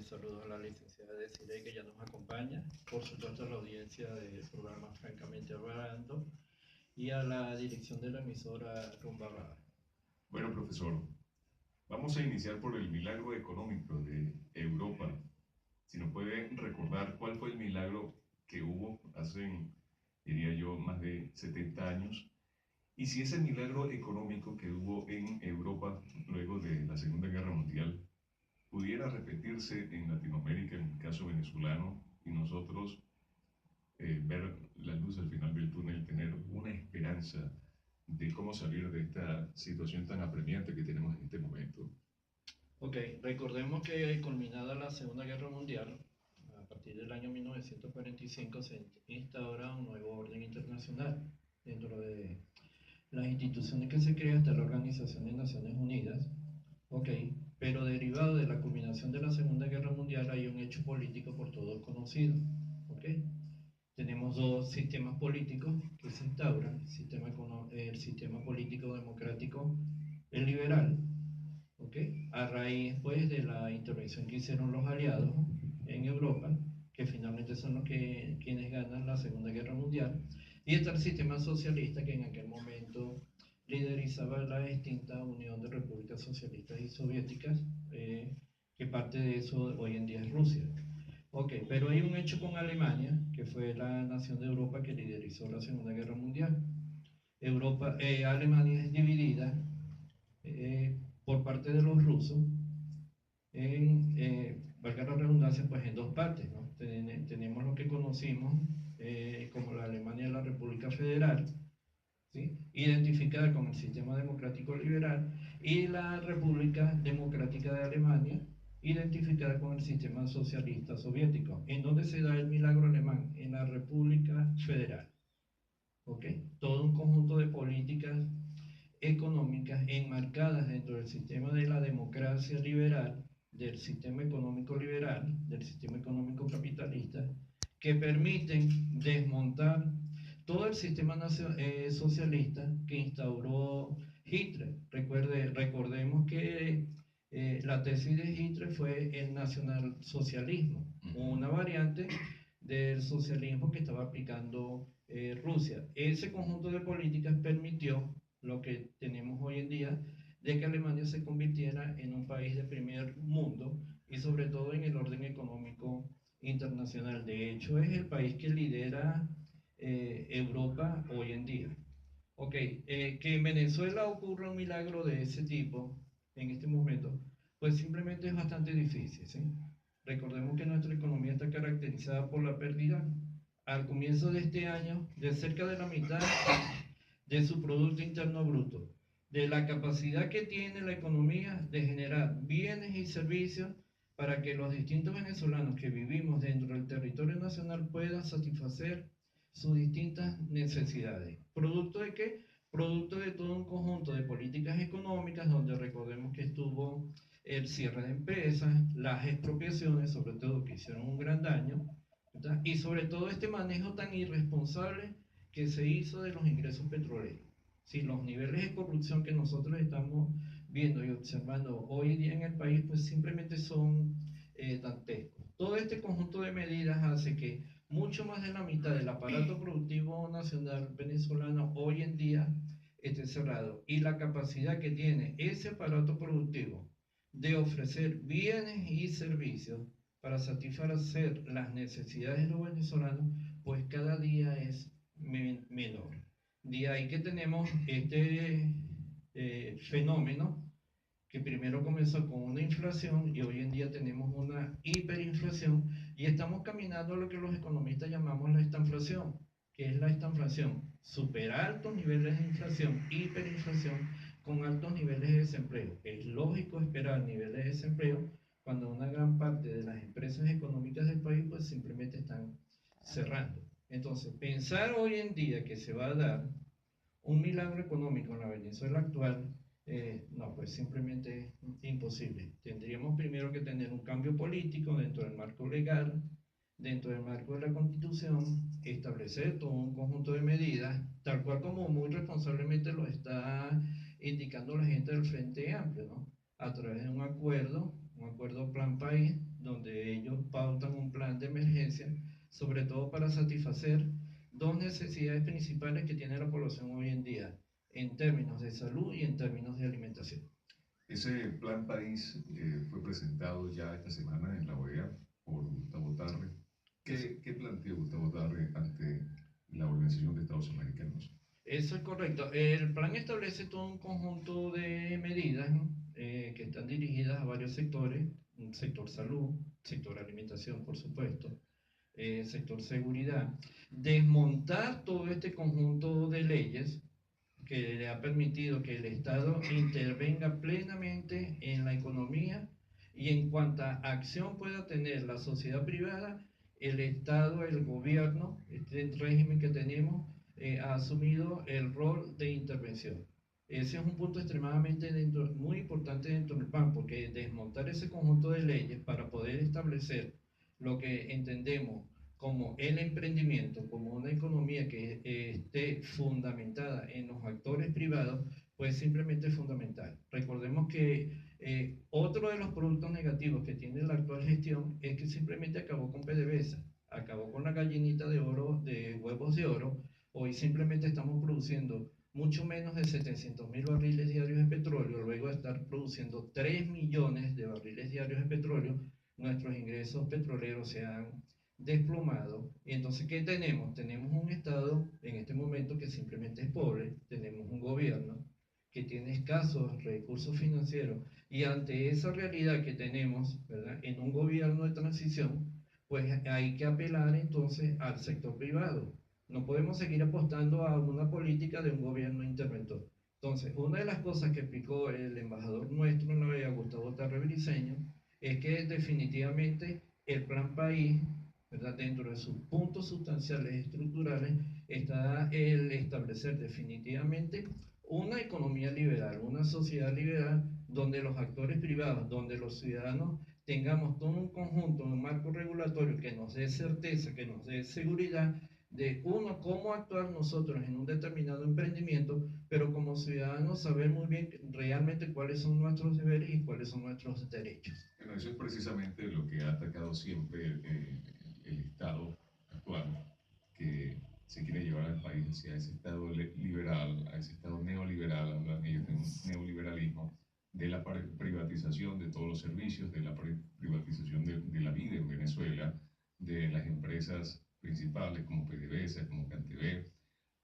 saludos a la licenciada Desiree, que ya nos acompaña, por supuesto a la audiencia del programa Francamente Hablando y a la dirección de la emisora Rumba Rada. Bueno, profesor, vamos a iniciar por el milagro económico de Europa. Si nos puede recordar cuál fue el milagro que hubo hace, diría yo, más de 70 años, y si ese milagro económico que hubo en Europa luego de la Segunda Guerra Mundial pudiera repetirse en Latinoamérica, en el caso venezolano, y nosotros ver la luz al final del túnel, tener una esperanza de cómo salir de esta situación tan apremiante que tenemos en este momento. Ok, recordemos que culminada la Segunda Guerra Mundial, a partir del año 1945 se instaura un nuevo orden internacional. Dentro de las instituciones que se crea está la Organización de Naciones Unidas, ok, pero derivado de la culminación de la Segunda Guerra Mundial hay un hecho político por todos conocido, ok. Tenemos dos sistemas políticos que se instauran, el sistema político democrático, el liberal, ¿okay? A raíz pues, de la intervención que hicieron los aliados en Europa, que finalmente son quienes ganan la Segunda Guerra Mundial, y está el sistema socialista que en aquel momento liderizaba la extinta Unión de Repúblicas Socialistas y Soviéticas, que parte de eso hoy en día es Rusia. Ok, pero hay un hecho con Alemania, que fue la nación de Europa que liderizó la Segunda Guerra Mundial. Alemania es dividida por parte de los rusos valga la redundancia, pues en dos partes, ¿no? Tenemos lo que conocimos como la Alemania de la República Federal, ¿sí? Identificada con el sistema democrático liberal, y la República Democrática de Alemania, identificada con el sistema socialista soviético. ¿En dónde se da el milagro alemán? En la República Federal. ¿Ok? Todo un conjunto de políticas económicas enmarcadas dentro del sistema de la democracia liberal, del sistema económico liberal, del sistema económico capitalista, que permiten desmontar todo el sistema socialista que instauró Hitler. Recordemos que la tesis de Hitler fue el nacionalsocialismo, una variante del socialismo que estaba aplicando Rusia. Ese conjunto de políticas permitió lo que tenemos hoy en día, de que Alemania se convirtiera en un país de primer mundo y sobre todo en el orden económico internacional. De hecho, es el país que lidera Europa hoy en día. Ok, que en Venezuela ocurra un milagro de ese tipo en este momento, pues simplemente es bastante difícil, ¿sí? Recordemos que nuestra economía está caracterizada por la pérdida al comienzo de este año de cerca de la mitad de su Producto Interno Bruto, de la capacidad que tiene la economía de generar bienes y servicios para que los distintos venezolanos que vivimos dentro del territorio nacional puedan satisfacer sus distintas necesidades. ¿Producto de qué? Producto de todo un conjunto de políticas económicas donde recordemos que estuvo el cierre de empresas, las expropiaciones, sobre todo que hicieron un gran daño, ¿verdad? Y sobre todo este manejo tan irresponsable que se hizo de los ingresos petroleros. Si los niveles de corrupción que nosotros estamos viendo y observando hoy día en el país, pues simplemente son dantescos. Todo este conjunto de medidas hace que mucho más de la mitad del aparato productivo nacional venezolano hoy en día esté cerrado. Y la capacidad que tiene ese aparato productivo de ofrecer bienes y servicios para satisfacer las necesidades de los venezolanos, pues cada día es menor. De ahí que tenemos este fenómeno que primero comenzó con una inflación y hoy en día tenemos una hiperinflación y estamos caminando a lo que los economistas llamamos la estanflación. ¿Qué es la estanflación? Super altos niveles de inflación, hiperinflación, con altos niveles de desempleo. Es lógico esperar niveles de desempleo cuando una gran parte de las empresas económicas del país pues simplemente están cerrando. Entonces, pensar hoy en día que se va a dar un milagro económico en la Venezuela actual, no, pues simplemente es imposible. Tendríamos primero que tener un cambio político dentro del marco legal, dentro del marco de la Constitución, establecer todo un conjunto de medidas, tal cual como muy responsablemente lo está indicando la gente del Frente Amplio, ¿no? A través de un acuerdo un acuerdo plan país, donde ellos pautan un plan de emergencia, sobre todo para satisfacer dos necesidades principales que tiene la población hoy en día, en términos de salud y en términos de alimentación. Ese plan país fue presentado ya esta semana en la OEA por Gustavo Tarre. ¿Qué planteó Gustavo Tarre ante la Organización de Estados Americanos? Eso es correcto. El plan establece todo un conjunto de medidas, ¿no? Que están dirigidas a varios sectores: sector salud, sector alimentación, por supuesto, sector seguridad. Desmontar todo este conjunto de leyes que le ha permitido que el Estado intervenga plenamente en la economía, y en cuanta acción pueda tener la sociedad privada, el Estado, el gobierno, este régimen que tenemos, ha asumido el rol de intervención. Ese es un punto extremadamente muy importante dentro del PAN, porque desmontar ese conjunto de leyes para poder establecer lo que entendemos como el emprendimiento, como una economía que esté fundamentada en los actores privados, pues simplemente es fundamental. Recordemos que otro de los productos negativos que tiene la actual gestión es que simplemente acabó con PDVSA, acabó con la gallinita de oro, de huevos de oro. Hoy simplemente estamos produciendo mucho menos de 700.000 barriles diarios de petróleo. Luego de estar produciendo 3 millones de barriles diarios de petróleo, nuestros ingresos petroleros se han desplomado. Y entonces, ¿qué tenemos? Tenemos un Estado en este momento que simplemente es pobre, tenemos un gobierno que tiene escasos recursos financieros, y ante esa realidad que tenemos, ¿verdad?, en un gobierno de transición, pues hay que apelar entonces al sector privado. No podemos seguir apostando a una política de un gobierno interventor. Entonces, una de las cosas que explicó el embajador nuestro en la OEA, Gustavo Tarre Briceño, es que definitivamente el plan país, ¿verdad?, dentro de sus puntos sustanciales y estructurales, está el establecer definitivamente una economía liberal, una sociedad liberal, donde los actores privados, donde los ciudadanos tengamos todo un conjunto, un marco regulatorio que nos dé certeza, que nos dé seguridad de uno, cómo actuar nosotros en un determinado emprendimiento, pero como ciudadanos saber muy bien realmente cuáles son nuestros deberes y cuáles son nuestros derechos. Bueno, eso es precisamente lo que ha atacado siempre el Estado actual, que se quiere llevar al país hacia ese Estado liberal, a ese Estado neoliberal, hablan ellos de un neoliberalismo, de la privatización de todos los servicios, de la privatización de la vida en Venezuela, de las empresas principales como PDVSA, como CanTV.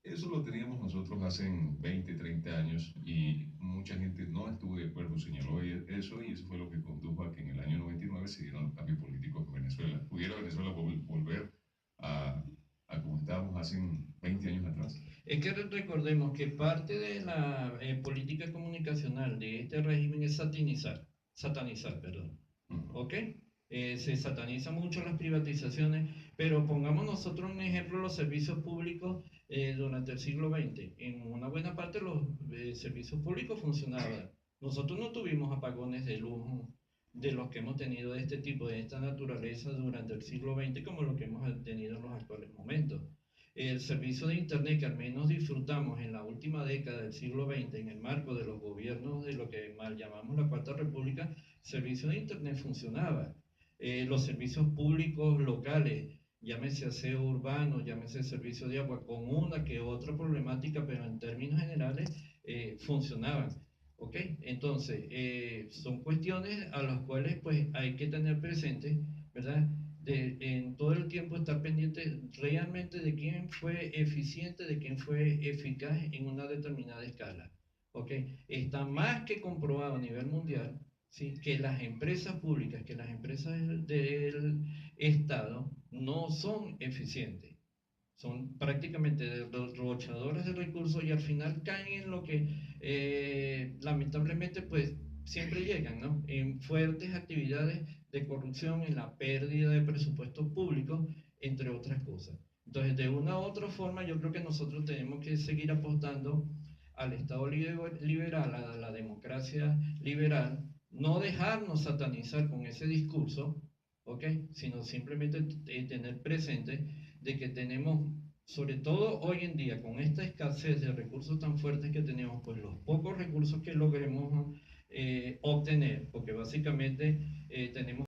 Eso lo teníamos nosotros hace 20, 30 años y mucha gente no estuvo de acuerdo, señaló eso, y eso fue lo que condujo a que en el año 99 se dieron los cambios políticos en Venezuela. ¿Pudiera Venezuela volver a como estábamos hace 20 años atrás? Es que recordemos que parte de la política comunicacional de este régimen es satanizar, perdón. ¿Ok? Se sataniza mucho las privatizaciones, pero pongamos nosotros un ejemplo: los servicios públicos durante el siglo XX. En una buena parte los servicios públicos funcionaban. Nosotros no tuvimos apagones de luz de los que hemos tenido de este tipo, de esta naturaleza durante el siglo XX, como lo que hemos tenido en los actuales momentos. El servicio de Internet que al menos disfrutamos en la última década del siglo XX, en el marco de los gobiernos de lo que mal llamamos la Cuarta República, el servicio de Internet funcionaba. Los servicios públicos locales, llámese aseo urbano, llámese servicio de agua, con una que otra problemática, pero en términos generales funcionaban. ¿Ok? Entonces, son cuestiones a las cuales pues hay que tener presente, ¿verdad? En todo el tiempo estar pendiente realmente de quién fue eficiente, de quién fue eficaz en una determinada escala. ¿Ok? Está más que comprobado a nivel mundial, ¿sí?, que las empresas públicas, que las empresas del Estado no son eficientes. Son prácticamente derrochadores de recursos, y al final caen en lo que lamentablemente pues siempre llegan, ¿no?, en fuertes actividades de corrupción, en la pérdida de presupuestos públicos, entre otras cosas. Entonces, de una u otra forma, yo creo que nosotros tenemos que seguir apostando al Estado liberal, a la democracia liberal, no dejarnos satanizar con ese discurso, ¿ok?, sino simplemente tener presente de que tenemos, sobre todo hoy en día, con esta escasez de recursos tan fuertes que tenemos, pues los pocos recursos que logremos obtener, porque básicamente tenemos